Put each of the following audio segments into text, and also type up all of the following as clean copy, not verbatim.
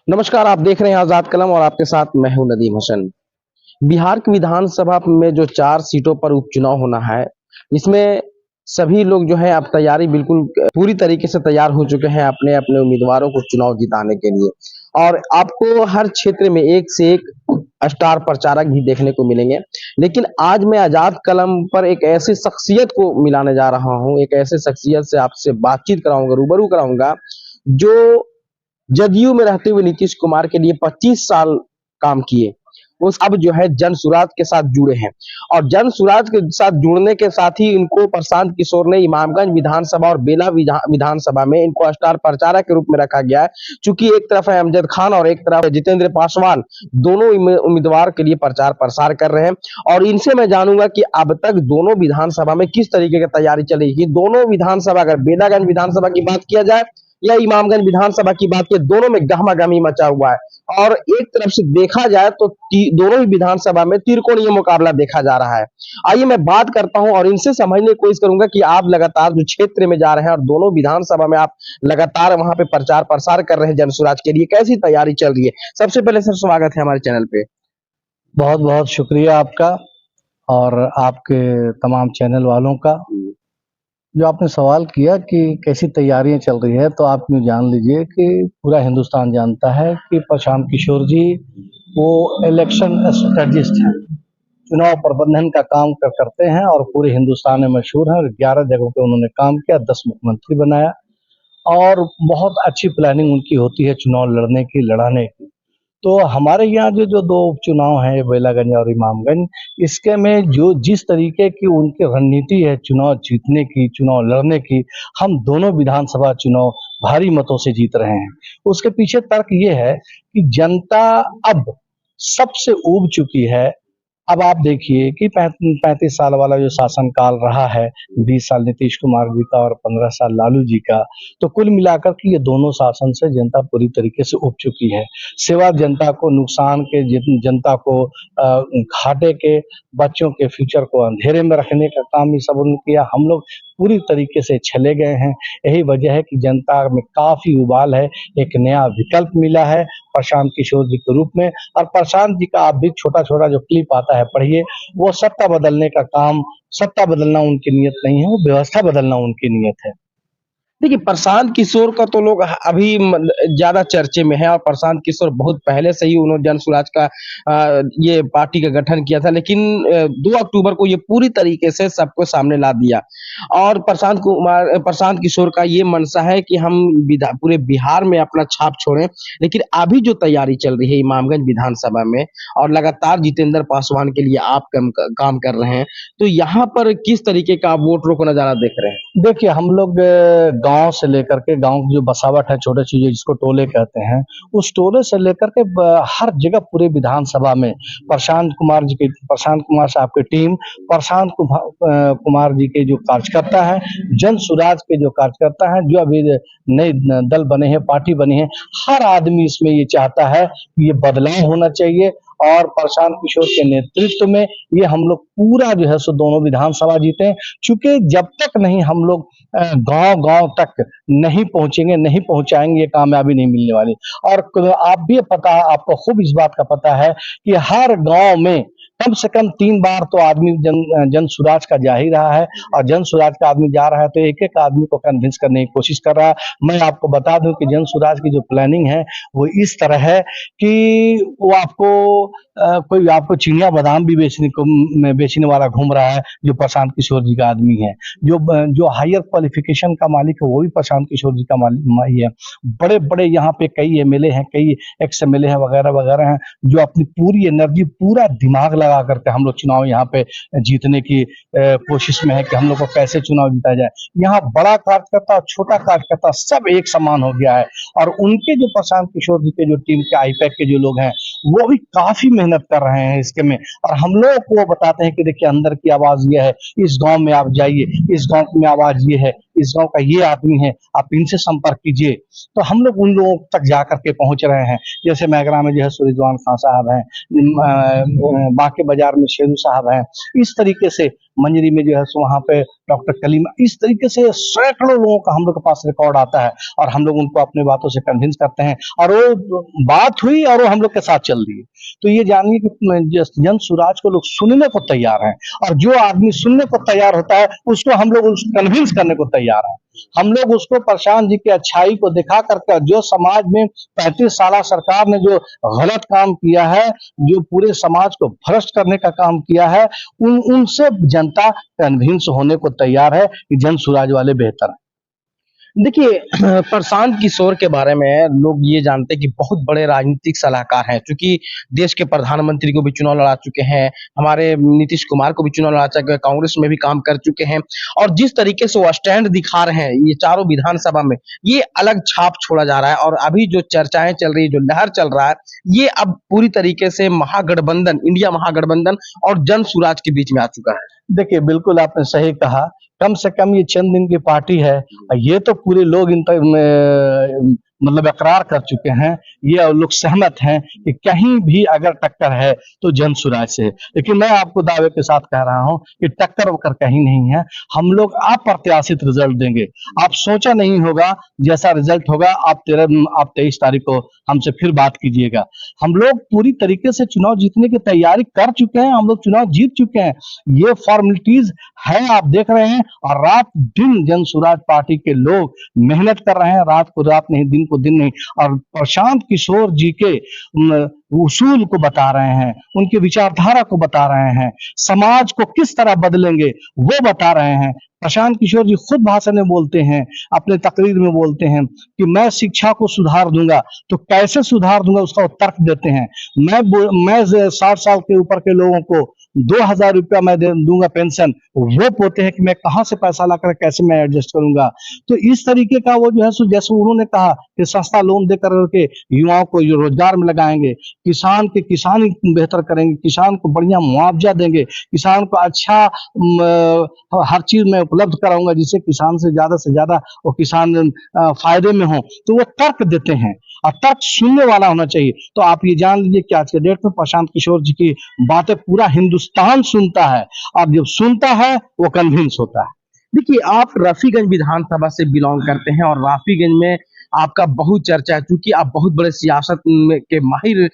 नमस्कार, आप देख रहे हैं आजाद कलम और आपके साथ मैं हूं नदीम हसन। बिहार की विधानसभा में जो 4 सीटों पर उपचुनाव होना है, इसमें सभी लोग जो है अब तैयारी बिल्कुल पूरी तरीके से तैयार हो चुके हैं अपने-अपने उम्मीदवारों को चुनाव जिताने के लिए। और आपको हर क्षेत्र में एक से एक स्टार प्रचारक भी देखने को मिलेंगे। लेकिन आज मैं आजाद कलम पर एक ऐसी शख्सियत को मिलाने जा रहा हूँ, एक ऐसे शख्सियत से आपसे बातचीत कराऊँगा, रूबरू कराऊँगा, जो जदयू में रहते हुए नीतीश कुमार के लिए 25 साल काम किए। उस अब जो है जनसुराज के साथ जुड़े हैं और जनसुराज के साथ जुड़ने के साथ ही इनको प्रशांत किशोर ने इमामगंज विधानसभा और बेला विधानसभा में इनको स्टार प्रचारक के रूप में रखा गया है। चूंकि एक तरफ है अमजद खान और एक तरफ जितेंद्र पासवान, दोनों उम्मीदवार के लिए प्रचार प्रसार कर रहे हैं और इनसे मैं जानूंगा कि अब तक दोनों विधानसभा में किस तरीके की तैयारी चलेगी। दोनों विधानसभा, अगर बेलागंज विधानसभा की बात किया जाए या इमामगंज विधानसभा की बात की, दोनों में गहमा-गहमी मचा हुआ है और एक तरफ से देखा जाए तो दोनों ही विधानसभा में त्रिकोणीय मुकाबला देखा जा रहा है। आइए मैं बात करता हूं और इनसे समझने की कोशिश करूंगा कि आप लगातार जो क्षेत्र में जा रहे हैं और दोनों विधानसभा में आप लगातार वहां पे प्रचार प्रसार कर रहे हैं जनसुराज के लिए, कैसी तैयारी चल रही है? सबसे पहले सर स्वागत है हमारे चैनल पे। बहुत बहुत शुक्रिया आपका और आपके तमाम चैनल वालों का। जो आपने सवाल किया कि कैसी तैयारियां चल रही है, तो आप यूँ जान लीजिए कि पूरा हिंदुस्तान जानता है कि प्रशांत किशोर जी वो इलेक्शन स्ट्रेटजिस्ट हैं, चुनाव प्रबंधन का काम करते हैं और पूरे हिंदुस्तान में मशहूर हैं और 11 जगहों पे उन्होंने काम किया, 10 मुख्यमंत्री बनाया और बहुत अच्छी प्लानिंग उनकी होती है चुनाव लड़ने की, लड़ाने की। तो हमारे यहाँ जो 2 उपचुनाव हैं, बेलागंज और इमामगंज, इसके में जो जिस तरीके की उनकी रणनीति है चुनाव जीतने की, चुनाव लड़ने की, हम दोनों विधानसभा चुनाव भारी मतों से जीत रहे हैं। उसके पीछे तर्क ये है कि जनता अब सबसे ऊब चुकी है। अब आप देखिए कि 35 साल वाला जो शासनकाल रहा है, 20 साल नीतीश कुमार जी का और 15 साल लालू जी का, तो कुल मिलाकर के ये दोनों शासन से जनता पूरी तरीके से ऊब चुकी है। सिवा जनता को नुकसान के, जनता को घाटे के, बच्चों के फ्यूचर को अंधेरे में रखने का काम ये सब उन्होंने किया। हम लोग पूरी तरीके से छले गए हैं। यही वजह है कि जनता में काफ़ी उबाल है। एक नया विकल्प मिला है प्रशांत किशोर जी के रूप में और प्रशांत जी का आप भी छोटा-छोटा जो क्लिप आता है पढ़िए, वो सत्ता बदलने का काम, सत्ता बदलना उनकी नीयत नहीं है, वो व्यवस्था बदलना उनकी नीयत है। देखिए, प्रशांत किशोर का तो लोग अभी ज़्यादा चर्चे में है और प्रशांत किशोर बहुत पहले से ही उन्होंने जनसुराज का ये पार्टी का गठन किया था, लेकिन 2 अक्टूबर को ये पूरी तरीके से सबको सामने ला दिया और प्रशांत किशोर का ये मंशा है कि हम पूरे बिहार में अपना छाप छोड़ें। लेकिन अभी जो तैयारी चल रही है इमामगंज विधानसभा में और लगातार जितेंद्र पासवान के लिए आप काम कर रहे हैं, तो यहाँ पर किस तरीके का आप वोटरों को नज़ारा देख रहे हैं? देखिए, हम लोग गाँव से लेकर के, गाँव की जो बसावट है, छोटे चीज़ें जिसको टोले कहते हैं, उस टोले से लेकर के हर जगह पूरे विधानसभा में प्रशांत कुमार साहब की टीम, कुमार जी के जो कार्यकर्ता हैं, जनसुराज के जो कार्यकर्ता हैं, जो अभी नए दल बने हैं, पार्टी बनी है, हर आदमी इसमें ये चाहता है कि ये बदलाव होना चाहिए और प्रशांत किशोर के नेतृत्व में ये हम लोग पूरा जो है सो दोनों विधानसभा जीते। चूँकि जब तक नहीं हम लोग गाँव-गाँव तक नहीं पहुँचेंगे, नहीं पहुँचाएँगे, ये कामयाबी नहीं मिलने वाली। और आप भी पता है, आपको खूब इस बात का पता है कि हर गाँव में कम से कम 3 बार तो आदमी जनसुराज का जा ही रहा है और जनसुराज का आदमी जा रहा है तो एक-एक आदमी को कन्विंस करने की कोशिश कर रहा है। मैं आपको बता दूँ कि जनसुराज की जो प्लानिंग है, वो इस तरह है कि वो कोई आपको चिनिया बादाम भी बेचने वाला घूम रहा है, जो प्रशांत किशोर जी का आदमी है। जो हायर क्वालिफ़िकेशन का मालिक है, वो भी प्रशांत किशोर जी का ही है। बड़े-बड़े यहाँ पे कई एमएलए हैं, कई एक्स एमएलए हैं, वगैरह-वगैरह हैं, जो अपनी पूरी एनर्जी, पूरा दिमाग लगा करके हम लोग चुनाव यहाँ पे जीतने की कोशिश में है कि हम लोग को कैसे चुनाव जीता जाए। यहाँ बड़ा कार्यकर्ता और छोटा कार्यकर्ता सब एक समान हो गया है और उनके जो प्रशांत किशोर जी के जो टीम के आईपैक के जो लोग हैं, वो भी काफ़ी मेहनत कर रहे हैं इसके में और हम लोगों को वो बताते हैं कि देखिए अंदर की आवाज़ ये है, इस गाँव में आप जाइए, इस गाँव में आवाज़ ये है, इस गांव का ये आदमी है, आप इनसे संपर्क कीजिए। तो हम लोग उन लोगों तक जा करके पहुंच रहे हैं। जैसे मैगरा में जो है सूरजवान खां साहब हैं, बांके बाजार में शेरू साहब हैं, इस तरीके से मंजरी में जो है सो वहाँ पे डॉक्टर कलीमा, इस तरीके से सैकड़ों लोगों का हम लोग के पास रिकॉर्ड आता है और हम लोग उनको अपनी बातों से कन्विंस करते हैं और वो बात हुई और वो हम लोग के साथ चल रही है। तो ये जानिए कि जन सुराज को लोग सुनने को तैयार हैं और जो आदमी सुनने को तैयार होता है उसको हम लोग कन्विंस करने को तैयार हैं। हम लोग उसको प्रशांत जी की अच्छाई को दिखा करके, जो समाज में 35 साल सरकार ने जो गलत काम किया है, जो पूरे समाज को भ्रष्ट करने का काम किया है, उनसे जनता कन्विंस होने को तैयार है कि जन सुराज वाले बेहतर है। देखिए प्रशांत किशोर के बारे में लोग ये जानते हैं कि बहुत बड़े राजनीतिक सलाहकार हैं, क्योंकि देश के प्रधानमंत्री को भी चुनाव लड़ा चुके हैं, हमारे नीतीश कुमार को भी चुनाव लड़ा चुके हैं, कांग्रेस में भी काम कर चुके हैं और जिस तरीके से वो स्टैंड दिखा रहे हैं ये चारों विधानसभा में, ये अलग छाप छोड़ा जा रहा है। और अभी जो चर्चाएं चल रही है, जो लहर चल रहा है, ये अब पूरी तरीके से महागठबंधन, इंडिया महागठबंधन और जन सुराज के बीच में आ चुका है। देखिए, बिल्कुल आपने सही कहा। कम से कम ये चंद दिन की पार्टी है, ये तो पूरे लोग इन तक मतलब इकरार कर चुके हैं, ये लोग सहमत हैं कि कहीं भी अगर टक्कर है तो जन सुराज से है। लेकिन मैं आपको दावे के साथ कह रहा हूं कि टक्कर वक्कर कहीं नहीं है। हम लोग अप्रत्याशित रिजल्ट देंगे। आप सोचा नहीं होगा जैसा रिजल्ट होगा। आप 23 तारीख को हमसे फिर बात कीजिएगा। हम लोग पूरी तरीके से चुनाव जीतने की तैयारी कर चुके हैं, हम लोग चुनाव जीत चुके हैं। ये फॉर्मेलिटीज है, आप देख रहे हैं। और रात दिन जन सुराज पार्टी के लोग मेहनत कर रहे हैं, रात को रात नहीं, दिन को दिन नहीं। और प्रशांत किशोर जी के उसूल को बता रहे हैं, उनकी विचारधारा को बता रहे हैं, समाज को किस तरह बदलेंगे वो बता रहे हैं। प्रशांत किशोर जी खुद भाषण में बोलते हैं, अपने तकरीर में बोलते हैं कि मैं शिक्षा को सुधार दूंगा। तो कैसे सुधार दूंगा उसका वो तर्क देते हैं। मैं 60 साल के ऊपर के लोगों को 2000 रुपया मैं दूंगा पेंशन, वो बोलते हैं कि मैं कहां से पैसा लाकर कैसे मैं एडजस्ट करूंगा। तो इस तरीके का वो जो है जैसे उन्होंने कहा कि सस्ता लोन दे करके युवाओं को रोजगार में लगाएंगे, किसान की किसानी बेहतर करेंगे, किसान को बढ़िया मुआवजा देंगे, किसान को अच्छा हर चीज में उपलब्ध कराऊंगा जिससे किसान से ज्यादा वो किसान फायदे में हो। तो वो तर्क देते हैं और तर्क सुनने वाला होना चाहिए। तो आप ये जान लीजिए कि आज के डेट में प्रशांत किशोर जी की बातें पूरा हिंदुस्तान सुनता है और जब सुनता है वो कन्विंस होता है। देखिए आप रफीगंज विधानसभा से बिलोंग करते हैं और रफीगंज में आपका बहुत चर्चा है, क्योंकि आप बहुत बड़े सियासत के माहिर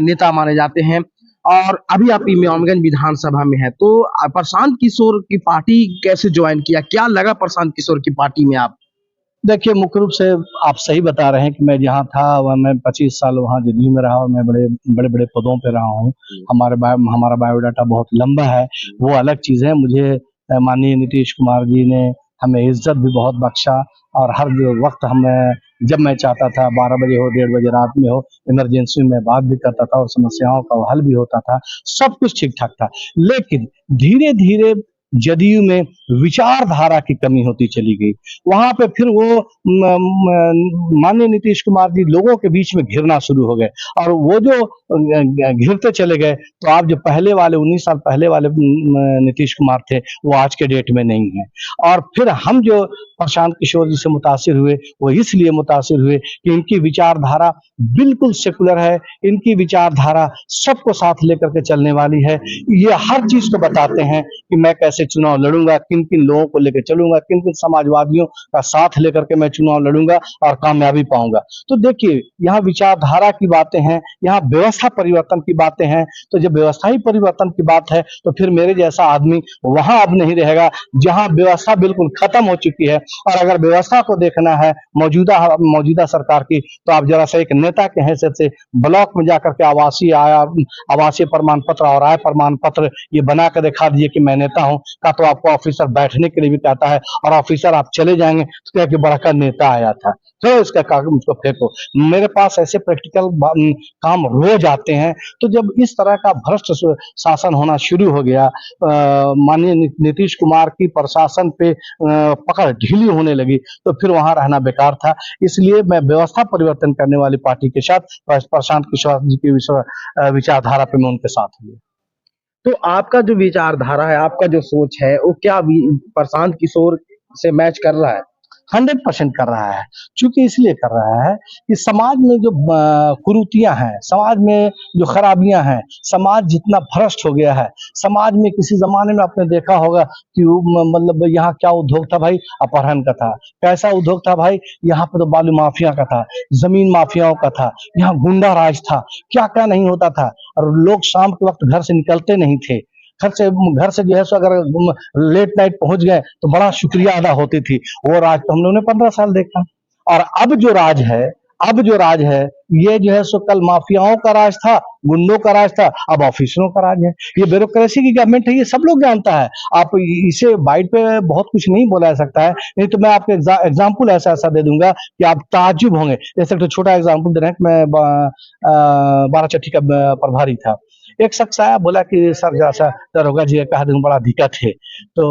नेता माने जाते हैं और अभी आप इमामगंज विधानसभा में है। तो प्रशांत किशोर की पार्टी कैसे ज्वाइन किया, क्या लगा प्रशांत किशोर की पार्टी में आप? देखिए, मुख्य रूप से आप सही बता रहे हैं कि मैं जहाँ था वह मैं 25 साल वहाँ दिल्ली में रहा और मैं बड़े बड़े पदों पे रहा हूँ। हमारा बायोडाटा बहुत लंबा है, वो अलग चीज़ है। मुझे माननीय नीतीश कुमार जी ने हमें इज्जत भी बहुत बख्शा और हर वक्त हमें, जब मैं चाहता था 12 बजे हो, 1:30 बजे रात में हो, इमरजेंसी में बात भी करता था और समस्याओं का हल भी होता था, सब कुछ ठीक ठाक था। लेकिन धीरे धीरे जदयू में विचारधारा की कमी होती चली गई। वहां पे फिर वो माननीय नीतीश कुमार जी लोगों के बीच में घिरना शुरू हो गए और वो जो घिरते चले गए, तो आप जो पहले वाले 19 साल पहले वाले नीतीश कुमार थे वो आज के डेट में नहीं है। और फिर हम जो प्रशांत किशोर जी से मुतासिर हुए वो इसलिए मुतासिर हुए कि इनकी विचारधारा बिल्कुल सेकुलर है, इनकी विचारधारा सबको साथ लेकर के चलने वाली है। ये हर चीज को बताते हैं कि मैं कैसे चुनाव लड़ूंगा, किन किन लोगों को लेकर चलूंगा, किन किन समाजवादियों का साथ लेकर के मैं चुनाव लड़ूंगा और कामयाबी पाऊंगा। तो देखिए, यहाँ विचारधारा की बातें हैं, यहाँ व्यवस्था परिवर्तन की बातें हैं। तो जब व्यवस्था ही परिवर्तन की बात है तो फिर मेरे जैसा आदमी वहां अब नहीं रहेगा जहां व्यवस्था बिल्कुल खत्म हो चुकी है। और अगर व्यवस्था को देखना है मौजूदा सरकार की, तो आप जरा सा एक नेता के हैसियत से ब्लॉक में जाकर के आवासीय प्रमाण पत्र और आय प्रमाण पत्र ये बना कर दिखा दीजिए कि मैं नेता हूं का। तो आपको ऑफिसर बैठने के लिए भी कहता है और ऑफिसर आप चले जाएंगे तो क्या कि बड़ा नेता आया था, तो इसका कागज उसको फेंको। मेरे पास ऐसे प्रैक्टिकल काम रोज आते हैं। तो जब इस तरह का भ्रष्ट शासन होना शुरू हो गया, माननीय नीतीश कुमार की प्रशासन पे पकड़ ढीली होने लगी, तो फिर वहां रहना बेकार था। इसलिए मैं व्यवस्था परिवर्तन करने वाली पार्टी के साथ प्रशांत किशोर जी की विचारधारा पे मैं उनके साथ हूँ। तो आपका जो विचारधारा है, आपका जो सोच है, वो क्या प्रशांत किशोर से मैच कर रहा है? 100% कर रहा है। चूंकि इसलिए कर रहा है कि समाज में जो कुरीतियां हैं, समाज में जो खराबियां हैं, समाज जितना भ्रष्ट हो गया है, समाज में किसी जमाने में आपने देखा होगा कि मतलब यहाँ क्या उद्योग था भाई, अपहरण का था। कैसा उद्योग था भाई, यहाँ पे तो बालू माफिया का था, जमीन माफियाओं का था, यहाँ गुंडा राज था, क्या क्या नहीं होता था। और लोग शाम के वक्त घर से निकलते नहीं थे। घर से जो है सो अगर लेट नाइट पहुंच गए तो बड़ा शुक्रिया अदा होती थी। वो राज तो हम लोगों ने 15 साल देखा। और अब जो राज है ये जो है सो कल माफियाओं का राज था, गुंडों का राज था, अब ऑफिसरों का राज है। ये ब्यूरोक्रेसी की गवर्नमेंट है, ये सब लोग जानता है। आप इसे बाइट पे बहुत कुछ नहीं बोला जा सकता है, नहीं तो मैं आपको एग्जाम्पल ऐसा ऐसा दे दूंगा कि आप ताज्जुब होंगे। जैसे एक छोटा एग्जाम्पल दे रहे हैं कि मैं 12 चट्टी का प्रभारी था। एक शख्स आया, बोला कि सर जैसा दरोगा जी का दिन बड़ा दिक्कत है। तो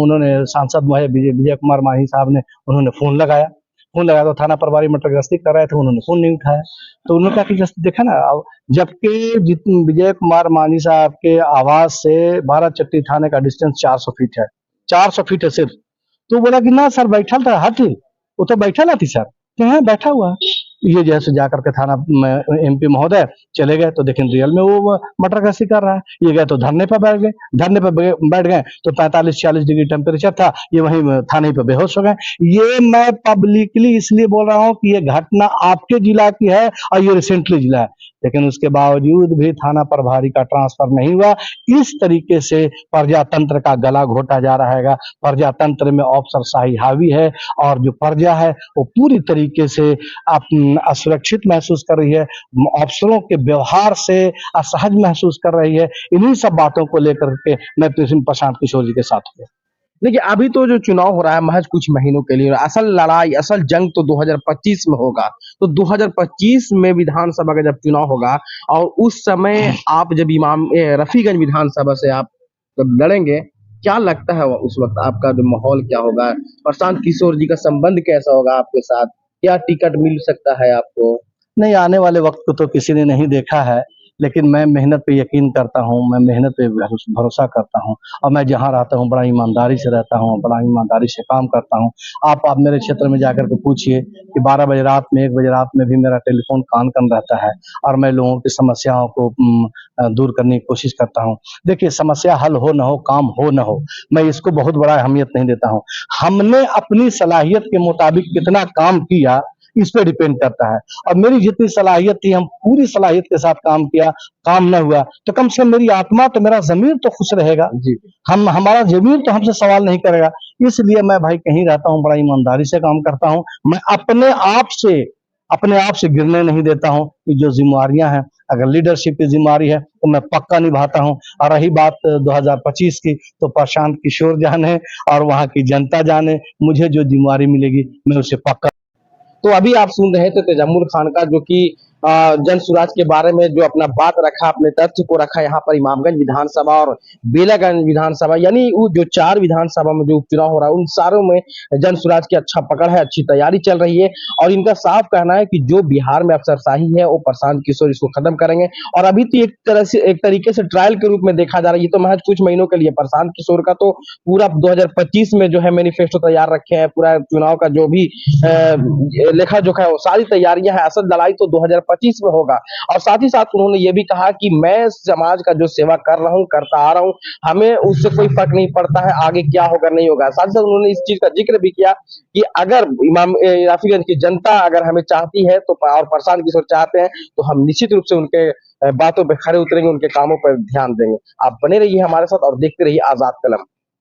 उन्होंने सांसद विजय कुमार माही साहब ने उन्होंने फोन लगाया तो थाना प्रभारी मटर गश्ती कर रहे थे, उन्होंने फोन नहीं उठाया। तो उन्होंने कहा कि जस्ट देखा ना, जबकि जितनी विजय कुमार मानी साहब के आवास से 12 चट्टी थाने का डिस्टेंस 400 फीट है, 400 फीट है सिर्फ। तो बोला कि ना सर बैठा था, हटी वो तो बैठा ना थी सर, कहाँ बैठा हुआ। ये जैसे जाकर के थाना में एमपी महोदय चले गए तो लेकिन रियल में वो मटर गश्ती कर रहा है। ये गए तो धरने पर बैठ गए तो 45-46 डिग्री टेम्परेचर था, ये वहीं थाने पे बेहोश हो गए। ये मैं पब्लिकली इसलिए बोल रहा हूँ कि ये घटना आपके जिला की है और ये रिसेंटली जिला है, लेकिन उसके बावजूद भी थाना प्रभारी का ट्रांसफर नहीं हुआ। इस तरीके से प्रजातंत्र का गला घोटा जा रहा है। प्रजातंत्र में अफसरशाही हावी है और जो प्रजा है वो पूरी तरीके से असुरक्षित महसूस कर रही है, अफसरों के व्यवहार से असहज महसूस कर रही है। इन्हीं सब बातों को लेकर के मैं प्रशांत किशोर जी के साथ हूँ। देखिए, अभी तो जो चुनाव हो रहा है महज कुछ महीनों के लिए, असल लड़ाई, असल जंग तो 2025 में होगा। तो 2025 में विधानसभा का जब चुनाव होगा और उस समय आप जब रफीगंज विधानसभा से आप जब लड़ेंगे, क्या लगता है उस वक्त आपका जो माहौल क्या होगा? प्रशांत किशोर जी का संबंध कैसा होगा आपके साथ? क्या टिकट मिल सकता है आपको? नहीं, आने वाले वक्त को तो किसी ने नहीं देखा है, लेकिन मैं मेहनत पे यकीन करता हूँ, मैं मेहनत पे भरोसा करता हूँ और मैं जहाँ रहता हूँ बड़ा ईमानदारी से रहता हूँ, बड़ा ईमानदारी से काम करता हूँ। आप मेरे क्षेत्र में जाकर के पूछिए कि 12 बजे रात में, 1 बजे रात में भी मेरा टेलीफोन कान रहता है और मैं लोगों की समस्याओं को दूर करने की कोशिश करता हूँ। देखिए, समस्या हल हो न हो, काम हो न हो, मैं इसको बहुत बड़ा अहमियत नहीं देता हूँ। हमने अपनी सलाहियत के मुताबिक कितना काम किया इस पे डिपेंड करता है। और मेरी जितनी सलाहियत थी, हम पूरी सलाहियत के साथ काम किया, काम न हुआ तो कम से कम मेरी आत्मा तो, मेरा ज़मीर तो खुश रहेगा। जी। हमारा ज़मीर तो हमसे सवाल नहीं करेगा। इसलिए मैं भाई कहीं रहता हूँ, बड़ा ईमानदारी से काम करता हूँ। मैं अपने आप से गिरने नहीं देता हूँ कि जो जिम्मेवारियां हैं, अगर लीडरशिप की जिम्मेवारी है तो मैं पक्का निभाता हूँ। और रही बात 2025 की, तो प्रशांत किशोर जाने और वहाँ की जनता जाने, मुझे जो जिम्मेवारी मिलेगी मैं उसे पक्का। तो अभी आप सुन रहे थे तैजम्मुल खान का, जो कि जन सुराज के बारे में जो अपना बात रखा, अपने तथ्य को रखा यहाँ पर इमामगंज विधानसभा और बेलागंज विधानसभा, यानी वो जो 4 विधानसभा में जो उपचुनाव हो रहा है उन सारों में जन सुराज की अच्छा पकड़ है, अच्छी तैयारी चल रही है। और इनका साफ कहना है कि जो बिहार में अफसरशाही है वो प्रशांत किशोर इसको खत्म करेंगे। और अभी तो एक तरीके से ट्रायल के रूप में देखा जा रहा है, ये तो महज कुछ महीनों के लिए। प्रशांत किशोर का तो पूरा 2025 में जो है मैनिफेस्टो तैयार रखे हैं, पूरा चुनाव का जो भी लेखा जोखा है वो सारी तैयारियां है। असल लड़ाई तो 2025 में होगा। और साथ ही साथ उन्होंने ये भी कहा कि मैं समाज का जो सेवा कर रहा हूँ, करता आ रहा हूँ, हमें उससे कोई फर्क नहीं पड़ता है आगे क्या होगा नहीं होगा। साथ ही साथ उन्होंने इस चीज का जिक्र भी किया कि अगर इमाम रफीगंज की जनता अगर हमें चाहती है तो, और प्रशांत किशोर चाहते हैं तो हम निश्चित रूप से उनके बातों पर खरे उतरेंगे, उनके कामों पर ध्यान देंगे। आप बने रहिए हमारे साथ और देखते रहिए आजाद कलम।